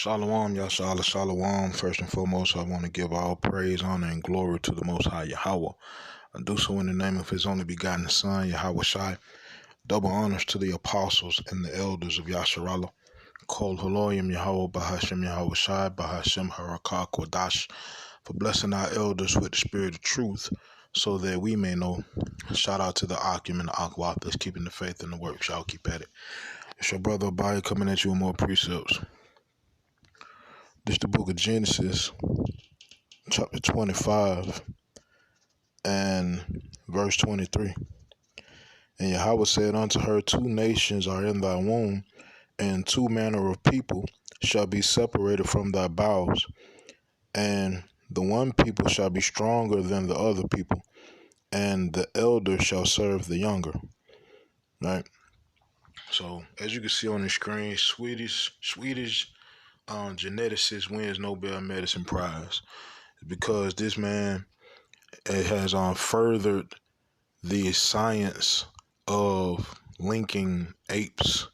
Shalom, Yashala, Shalom. First and foremost, I want to give all praise, honor, and glory to the Most High Yahweh. I do so in the name of His only begotten Son, Yahweh Shai. Double honors to the apostles and the elders of Yasharallah. Kol Haloyim Yahweh Bahashem Yahweh Shai Bahashem Harakah Kodash, for blessing our elders with the spirit of truth so that we may know. Shout out to the Akim and the Akwab that's keeping the faith in the work. Y'all keep at it. It's your brother Abai coming at you with more precepts. This is the book of Genesis, chapter 25 and verse 23. And Yahweh said unto her, 2 nations are in thy womb, and 2 manner of people shall be separated from thy bowels, and the one people shall be stronger than the other people, and the elder shall serve the younger. Right? So, as you can see on the screen, Swedish geneticist wins Nobel Medicine Prize because this man has furthered the science of linking apes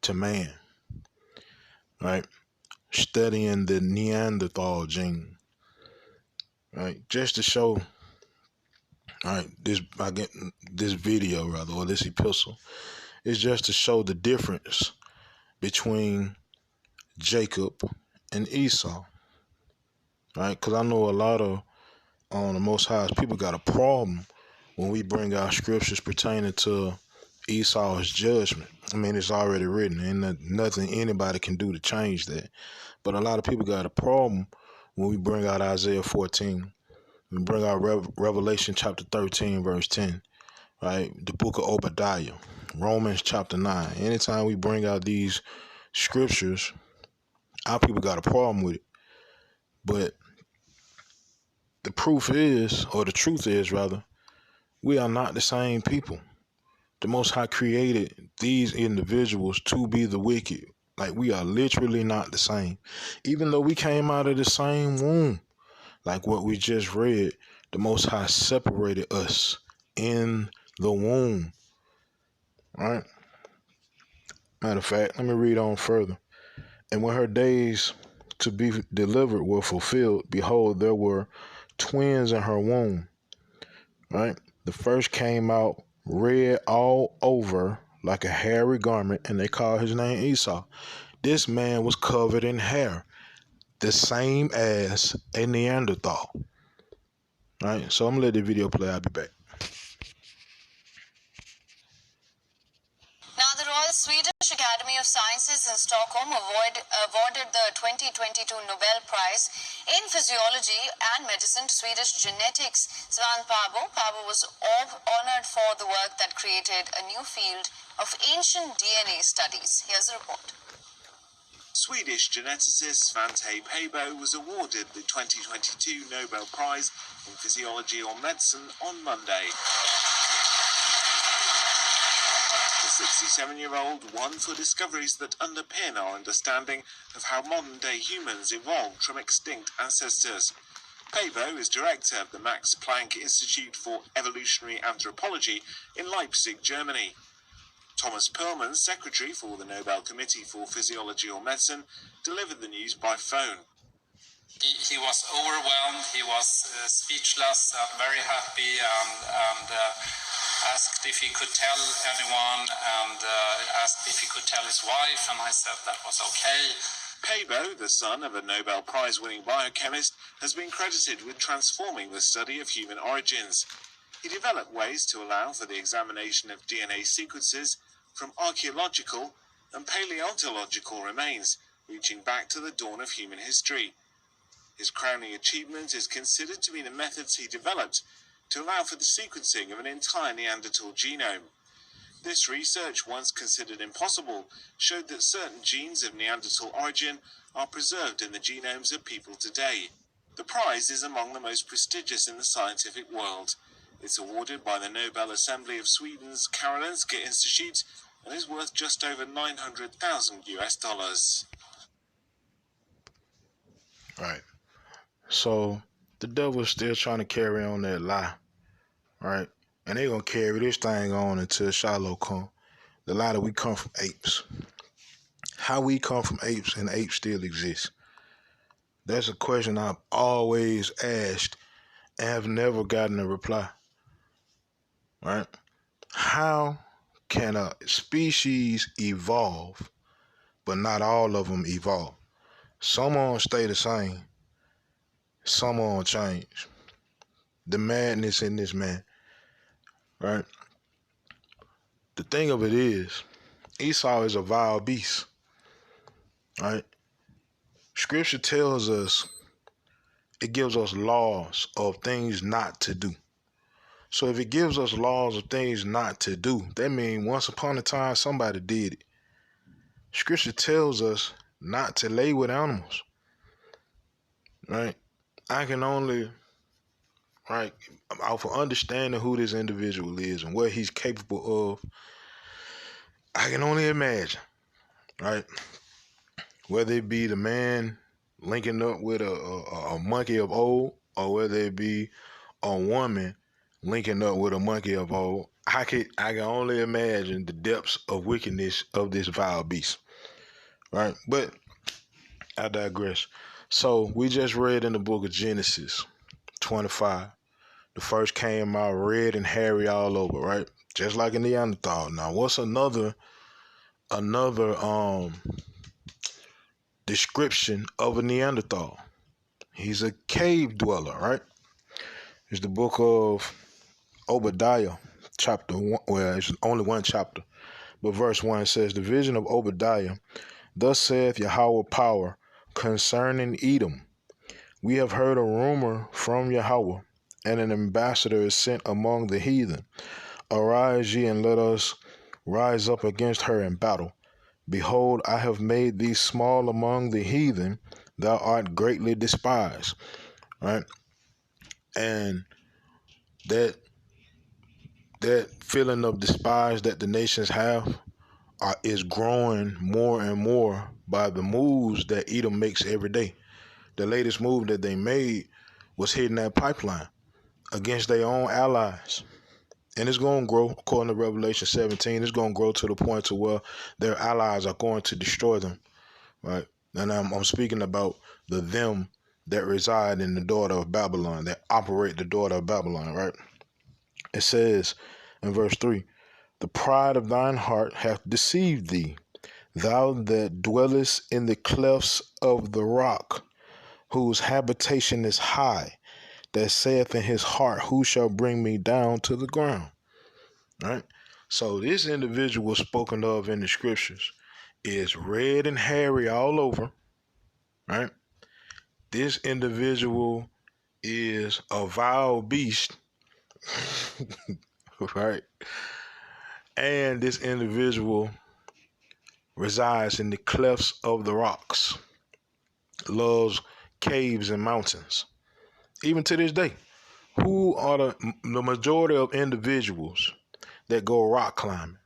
to man, right? Studying the Neanderthal gene, right? Just to show, right, this video rather, or this epistle, is just to show the difference between Jacob and Esau, right? Because I know a lot of the Most High's people got a problem when we bring out scriptures pertaining to Esau's judgment. I mean, it's already written, and nothing anybody can do to change that. But a lot of people got a problem when we bring out Isaiah 14, we bring out Revelation chapter 13, verse 10, right? The book of Obadiah, Romans chapter 9. Anytime we bring out these scriptures, our people got a problem with it. But the proof is, or the truth is rather, we are not the same people. The Most High created these individuals to be the wicked. Like, we are literally not the same. Even though we came out of the same womb, like what we just read, the Most High separated us in the womb. Right? Matter of fact, let me read on further. And when her days to be delivered were fulfilled, behold, there were twins in her womb. Right? The first came out red all over like a hairy garment, and they called his name Esau. This man was covered in hair, the same as a Neanderthal. Right? So I'm gonna let the video play. I'll be back. Now, the Royal Swedish Academy of Sciences in Stockholm awarded the 2022 Nobel Prize in Physiology and Medicine to Swedish genetics Svan Paavo. Paavo was honored for the work that created a new field of ancient DNA studies. Here's the report. Swedish geneticist Svante Paavo was awarded the 2022 Nobel Prize in Physiology or Medicine on Monday. The 67-year-old won for discoveries that underpin our understanding of how modern-day humans evolved from extinct ancestors. Paavo is director of the Max Planck Institute for Evolutionary Anthropology in Leipzig, Germany. Thomas Perlman, secretary for the Nobel Committee for Physiology or Medicine, delivered the news by phone. He was overwhelmed, he was speechless, very happy, and asked if he could tell anyone, and asked if he could tell his wife, and I said that was okay. Paavo, the son of a Nobel Prize-winning biochemist, has been credited with transforming the study of human origins. He developed ways to allow for the examination of DNA sequences from archaeological and paleontological remains, reaching back to the dawn of human history. His crowning achievement is considered to be the methods he developed to allow for the sequencing of an entire Neanderthal genome. This research, once considered impossible, showed that certain genes of Neanderthal origin are preserved in the genomes of people today. The prize is among the most prestigious in the scientific world. It's awarded by the Nobel Assembly of Sweden's Karolinska Institute and is worth just over $900,000. Right. So the devil's still trying to carry on that lie, right? And they're gonna carry this thing on until Shiloh come. The lie that we come from apes. how we come from apes and apes still exist? That's a question I've always asked and have never gotten a reply. Right? How can a species evolve, but not all of them evolve? Some of them stay the same, some of them change. The madness in this man, right? The thing of it is, Esau is a wild beast, right? Scripture tells us, it gives us laws of things not to do. So if it gives us laws of things not to do, that means once upon a time somebody did it. Scripture tells us not to lay with animals, right? I can only, right, off of understanding who this individual is and what he's capable of, I can only imagine, right? Whether it be the man linking up with a monkey of old, or whether it be a woman linking up with a monkey of old, I can only imagine the depths of wickedness of this vile beast, right? But I digress. So we just read in the book of Genesis 25. The first came out red and hairy all over, right? Just like a Neanderthal. Now, what's another description of a Neanderthal? He's a cave dweller, right? It's the book of Obadiah, chapter 1. Well, it's only one chapter, but verse 1 says, "The vision of Obadiah, thus saith Yahweh power concerning Edom. We have heard a rumor from Yahweh, and an ambassador is sent among the heathen. Arise ye, and let us rise up against her in battle. Behold, I have made thee small among the heathen, thou art greatly despised." Right? And that that feeling of despise that the nations have is growing more and more by the moves that Edom makes every day. The latest move that they made was hitting that pipeline against their own allies. And it's going to grow, according to Revelation 17, it's going to grow to the point to where their allies are going to destroy them, right? And I'm speaking about the them that reside in the daughter of Babylon, that operate the daughter of Babylon, right? It says in verse 3, "The pride of thine heart hath deceived thee, thou that dwellest in the clefts of the rock, whose habitation is high, that saith in his heart, who shall bring me down to the ground?" Right? So this individual spoken of in the scriptures is red and hairy all over, right? This individual is a vile beast, right? And this individual resides in the clefts of the rocks, loves caves and mountains. Even to this day, who are the majority of individuals that go rock climbing?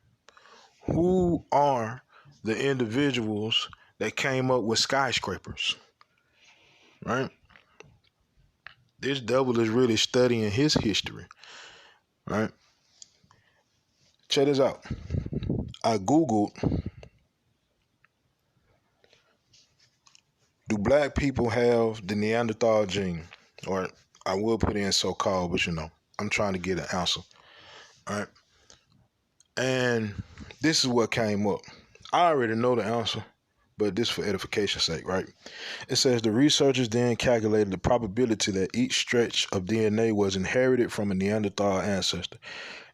Who are the individuals that came up with skyscrapers? Right? This devil is really studying his history. Right? Check this out. I Googled, do black people have the Neanderthal gene? Or I will put in so-called, but I'm trying to get an answer. All right. And this is what came up. I already know the answer, but this for edification's sake, right? It says the researchers then calculated the probability that each stretch of DNA was inherited from a Neanderthal ancestor.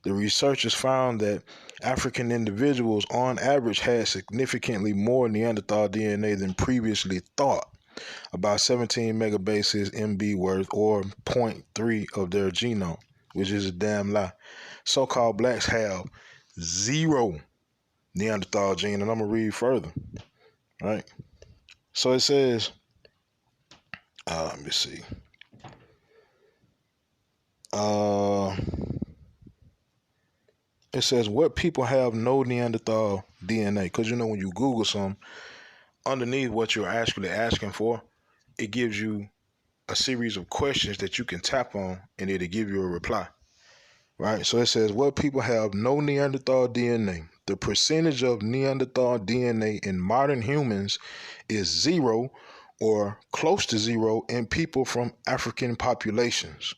The researchers found that African individuals on average had significantly more Neanderthal DNA than previously thought, about 17 megabases MB worth, or zero point 0.3 of their genome, which is a damn lie. So-called blacks have zero Neanderthal gene, and I'm going to read further, right? So it says, let me see. It says what people have no Neanderthal DNA, because when you Google some, underneath what you're actually asking for, it gives you a series of questions that you can tap on, and it'll give you a reply, right? So it says what people have no Neanderthal DNA. The percentage of Neanderthal DNA in modern humans is zero or close to zero in people from African populations,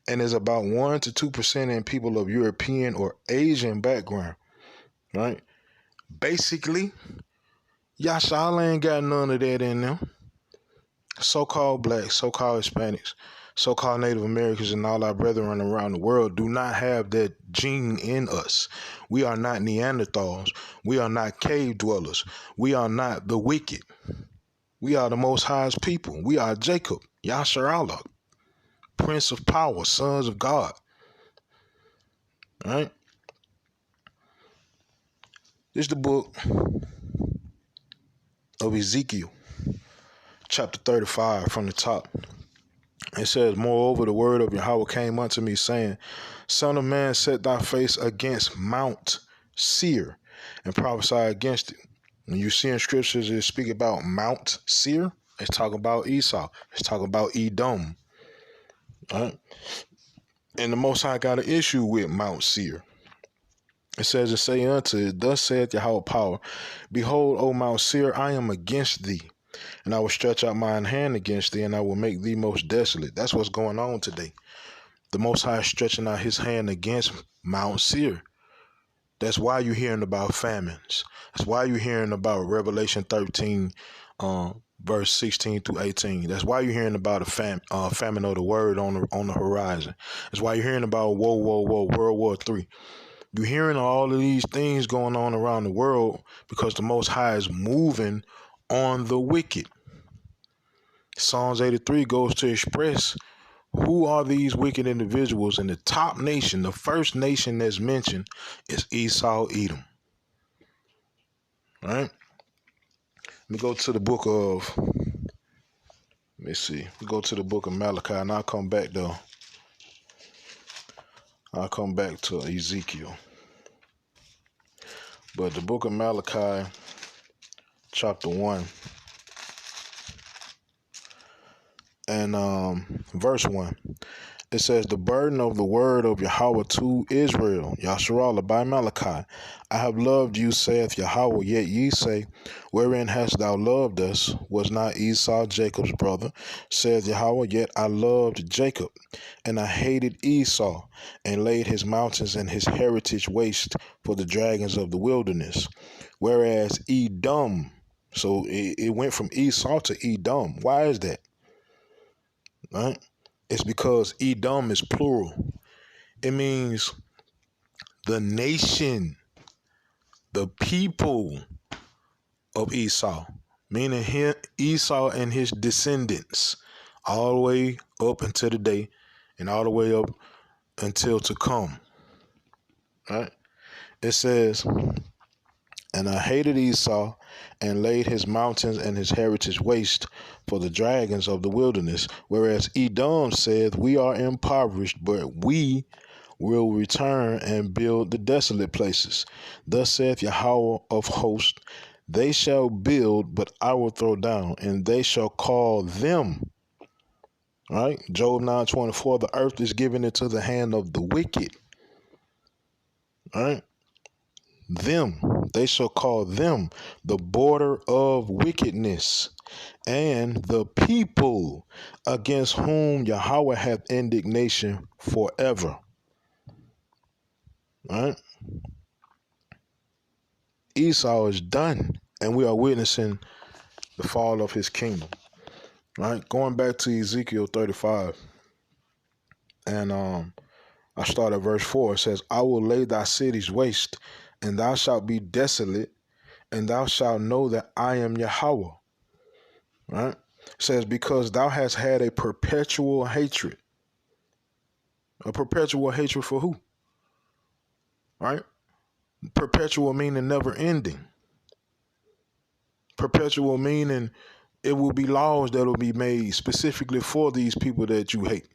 and is about 1 to 2% in people of European or Asian background, right? Basically, y'all ain't got none of that in them. So-called blacks, so-called Hispanics, so-called Native Americans, and all our brethren around the world do not have that gene in us. We are not Neanderthals. We are not cave dwellers. We are not the wicked. We are the Most High's people. We are Jacob, Yasher Allah, Prince of Power, sons of God. All right? This is the book of Ezekiel, chapter 35 from the top. It says, moreover, the word of Yahweh came unto me, saying, Son of man, set thy face against Mount Seir, and prophesy against it. When you see in scriptures it speak about Mount Seir, it's talking about Esau. It's talking about Edom. All right? And the Most High got an issue with Mount Seir. It says, and say unto it, thus saith Yahweh power, behold, O Mount Seir, I am against thee, and I will stretch out mine hand against thee, and I will make thee most desolate. That's what's going on today. The Most High is stretching out his hand against Mount Seir. That's why you're hearing about famines. That's why you're hearing about Revelation 13, verse 16 through 18. That's why you're hearing about a famine of the word on the horizon. That's why you're hearing about World War III. You're hearing all of these things going on around the world because the Most High is moving on the wicked. Psalms 83 goes to express who are these wicked individuals, and the top nation, the first nation that's mentioned, is Esau, Edom. All right? Let me go to the book of, we go to the book of Malachi, and I'll come back though. I'll come back to Ezekiel. But the book of Malachi, chapter 1, and verse 1. It says, the burden of the word of Yahweh to Israel, Yasharallah, by Malachi. I have loved you, saith Yahweh, yet ye say, wherein hast thou loved us? Was not Esau Jacob's brother? Saith Yahweh, yet I loved Jacob, and I hated Esau, and laid his mountains and his heritage waste for the dragons of the wilderness. Whereas Edom, so it went from Esau to Edom. Why is that? Right? It's because Edom is plural. It means the nation, the people of Esau, meaning Esau and his descendants, all the way up until today and all the way up until to come. Right? It says, and I hated Esau and laid his mountains and his heritage waste for the dragons of the wilderness. Whereas Edom said, we are impoverished, but we will return and build the desolate places. Thus saith Yahweh of hosts, they shall build, but I will throw down, and they shall call them. Right? Job 9:24, the earth is given into the hand of the wicked. Right? Them, they shall call them the border of wickedness, and the people against whom Yahweh hath indignation forever. Right? Esau is done, and we are witnessing the fall of his kingdom. Right? Going back to Ezekiel 35, and I start at verse 4. It says, I will lay thy cities waste, and thou shalt be desolate, and thou shalt know that I am Yahweh. Right? It says, because thou hast had a perpetual hatred. A perpetual hatred for who? Right? Perpetual meaning never ending. Perpetual meaning it will be laws that will be made specifically for these people that you hate.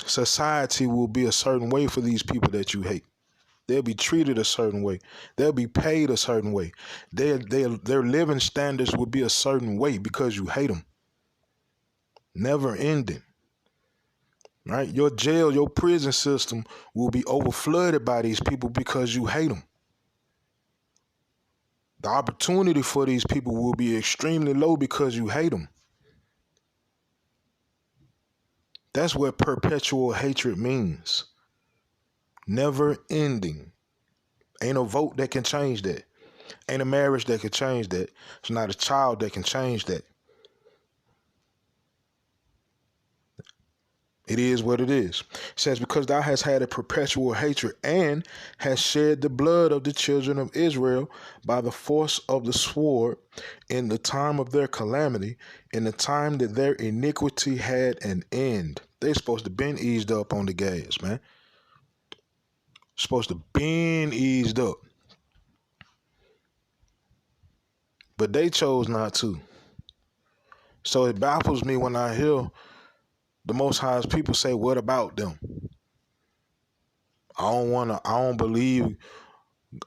Society will be a certain way for these people that you hate. They'll be treated a certain way. They'll be paid a certain way. Their living standards will be a certain way because you hate them. Never ending. Right? Your jail, your prison system will be overflooded by these people because you hate them. The opportunity for these people will be extremely low because you hate them. That's what perpetual hatred means. Never ending. Ain't a vote that can change that. Ain't a marriage that can change that. It's not a child that can change that. It is what it is. It says, because thou hast had a perpetual hatred and hast shed the blood of the children of Israel by the force of the sword in the time of their calamity, in the time that their iniquity had an end. They supposed to been eased up on the gas, man. Supposed to been eased up. But they chose not to. So it baffles me when I hear the Most High's people say, what about them? I don't believe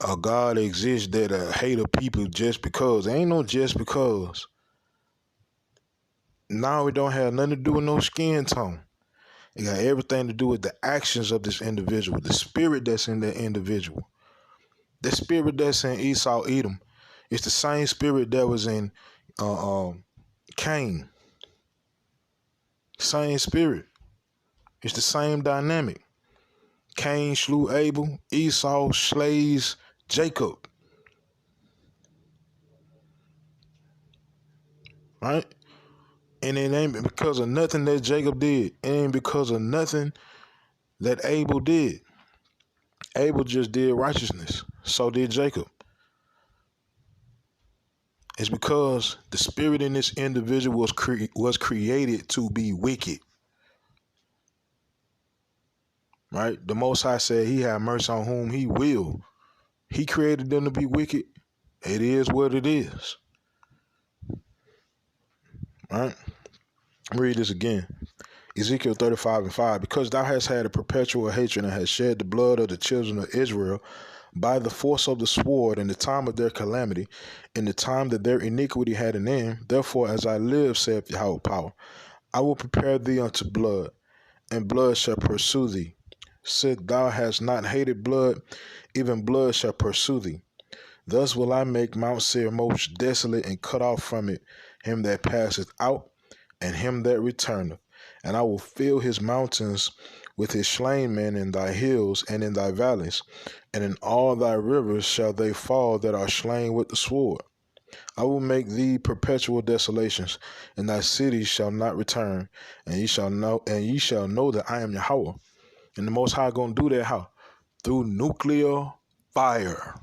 a God exists that hate a people just because. There ain't no just because. Now it don't have nothing to do with no skin tone. It got everything to do with the actions of this individual, the spirit that's in that individual. The spirit that's in Esau, Edom, it's the same spirit that was in Cain. Same spirit. It's the same dynamic. Cain slew Abel. Esau slays Jacob. Right? And it ain't because of nothing that Jacob did. It ain't because of nothing that Abel did. Abel just did righteousness. So did Jacob. It's because the spirit in this individual was created to be wicked. Right? The Most High said he had mercy on whom he will. He created them to be wicked. It is what it is. Right? Read this again. Ezekiel 35:5. Because thou hast had a perpetual hatred and hast shed the blood of the children of Israel by the force of the sword in the time of their calamity, in the time that their iniquity had an end, therefore as I live, saith Yahweh power, I will prepare thee unto blood, and blood shall pursue thee. Since thou hast not hated blood, even blood shall pursue thee. Thus will I make Mount Seir most desolate, and cut off from it him that passeth out, and him that returneth. And I will fill his mountains with his slain men in thy hills and in thy valleys, and in all thy rivers shall they fall that are slain with the sword. I will make thee perpetual desolations, and thy cities shall not return, and ye shall know that I am Yahweh. And the Most High gonna do that how? Through nuclear fire.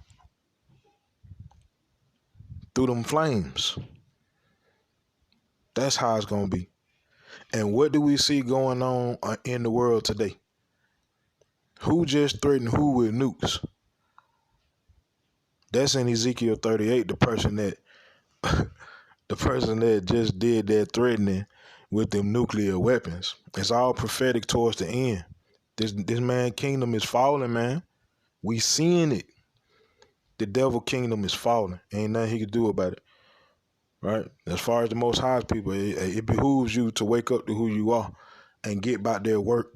Through them flames. That's how it's gonna be. And what do we see going on in the world today? Who just threatened who with nukes? That's in Ezekiel 38, the person that just did that threatening with them nuclear weapons. It's all prophetic towards the end. This man kingdom is falling, man. We seeing it. The devil kingdom is falling. Ain't nothing he can do about it. Right? As far as the Most High people, it behooves you to wake up to who you are and get about their work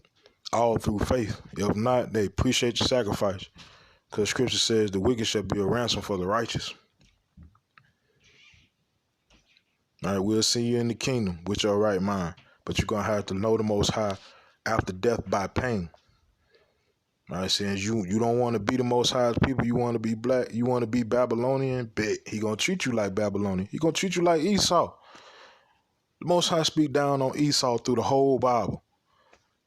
all through faith. If not, they appreciate your sacrifice. Because scripture says the wicked shall be a ransom for the righteous. All right, we'll see you in the kingdom with your right mind. But you're going to have to know the Most High after death by pain. All right, since you don't want to be the Most High's people, you want to be black, you want to be Babylonian, bet he going to treat you like Babylonian. He going to treat you like Esau. The Most High speak down on Esau through the whole Bible.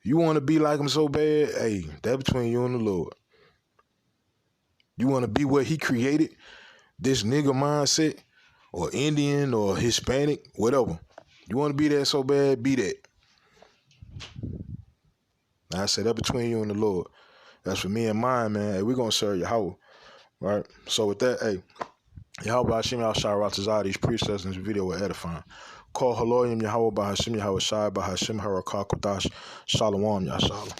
You want to be like him so bad, hey, that's between you and the Lord. You want to be what he created, this nigga mindset, or Indian or Hispanic, whatever. You want to be that so bad, be that. I said that between you and the Lord. That's for me and mine, man. Hey, we're going to serve Yahweh, right? So with that, hey, Yahweh Hashem Yahshua Ratazah, these precepts in this video were edifying. Call Haloyim Yahweh by Hashem Yahweh Shai by Hashem Harakah Kodash Shalom Yahshalom.